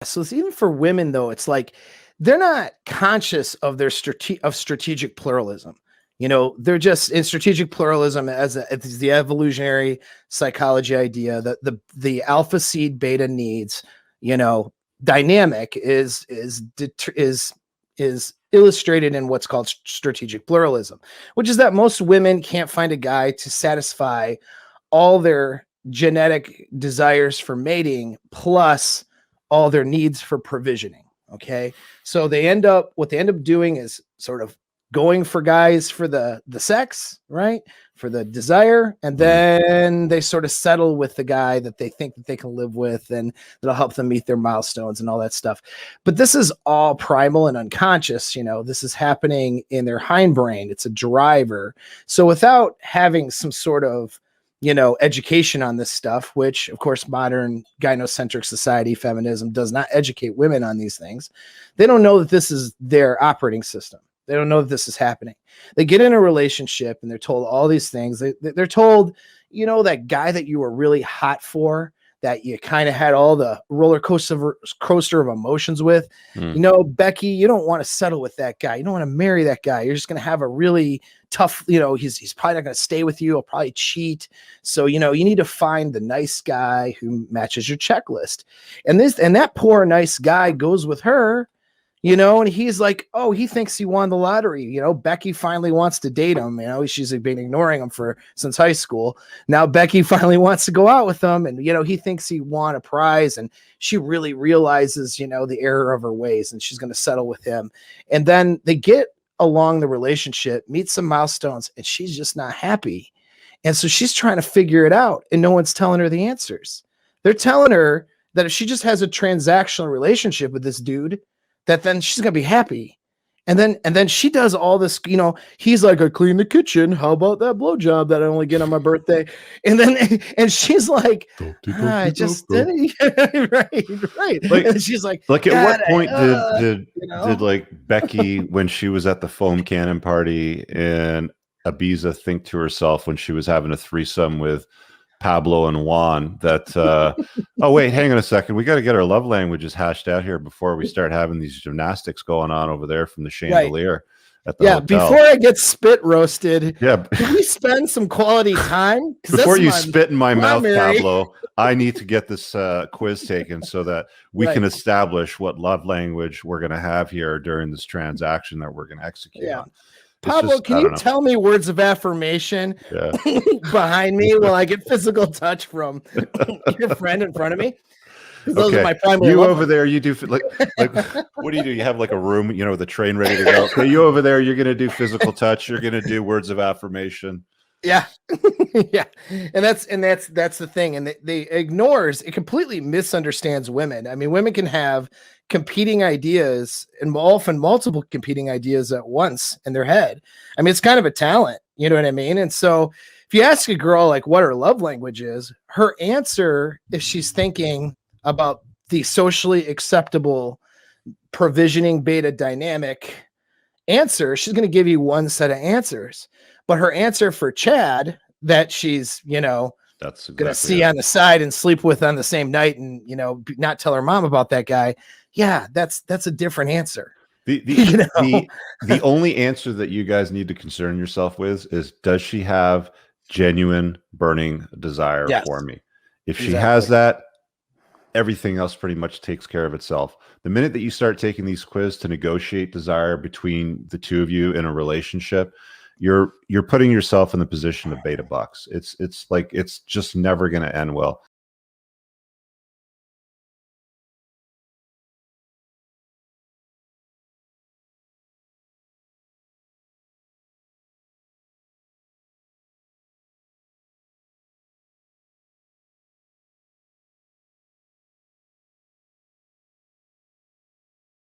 So it's even for women though, it's like they're not conscious of their strategic pluralism. They're just in strategic pluralism as the evolutionary psychology idea that the alpha seed beta needs, dynamic is illustrated in what's called strategic pluralism, which is that most women can't find a guy to satisfy all their genetic desires for mating plus all their needs for provisioning. Okay. So what they end up doing is sort of going for guys for the sex, right? For the desire. And then they sort of settle with the guy that they think that they can live with and that'll help them meet their milestones and all that stuff. But this is all primal and unconscious. This is happening in their hindbrain. It's a driver. So without having some sort of education on this stuff, which of course modern gynocentric society, feminism does not educate women on these things. They don't know that this is their operating system. They don't know that this is happening. They get in a relationship and they're told all these things. They're told, that guy that you were really hot for, that you kind of had all the roller coaster of emotions with, Becky, you don't want to settle with that guy. You don't want to marry that guy. You're just going to have a really tough, he's probably not going to stay with you. He'll probably cheat. So, you need to find the nice guy who matches your checklist. And that poor nice guy goes with her, and he's like, oh, he thinks he won the lottery. Becky finally wants to date him. She's been ignoring him since high school. Now Becky finally wants to go out with him. And, he thinks he won a prize. And she really realizes, the error of her ways. And she's going to settle with him. And then they get along the relationship, meet some milestones, and she's just not happy. And so she's trying to figure it out. And no one's telling her the answers. They're telling her that if she just has a transactional relationship with this dude, that then she's going to be happy. And then she does all this, he's like, I clean the kitchen. How about that blowjob that I only get on my birthday? And she's like, I just did it. Right. Like, and she's like at what point did like Becky, when she was at the foam cannon party in Ibiza, think to herself when she was having a threesome with Pablo and Juan that oh wait, hang on a second, we got to get our love languages hashed out here before we start having these gymnastics going on over there from the chandelier at the hotel. Before I get spit roasted, can we spend some quality time before you spit in my mouth, Pablo? I need to get this quiz taken so that we can establish what love language we're going to have here during this transaction that we're going to execute on. Pablo, can you tell me words of affirmation behind me while I get physical touch from your friend in front of me? Those are my primary. You over there, you do like what do? You have like a room, with a train ready to go. Okay, you over there, you're going to do physical touch. You're going to do words of affirmation. Yeah. Yeah. And that's the thing. And it completely misunderstands women. I mean, women can have competing ideas and often multiple competing ideas at once in their head. I mean, it's kind of a talent, you know what I mean? And so if you ask a girl like what her love language is, her answer, if she's thinking about the socially acceptable provisioning beta dynamic answer, she's going to give you one set of answers. But her answer for Chad that she's, that's going to see on the side and sleep with on the same night and, not tell her mom about that guy. Yeah, that's a different answer. The only answer that you guys need to concern yourself with is, does she have genuine burning desire for me? If she has that, everything else pretty much takes care of itself. The minute that you start taking these quizzes to negotiate desire between the two of you in a relationship, you're putting yourself in the position of beta bucks. It's like, it's just never going to end well.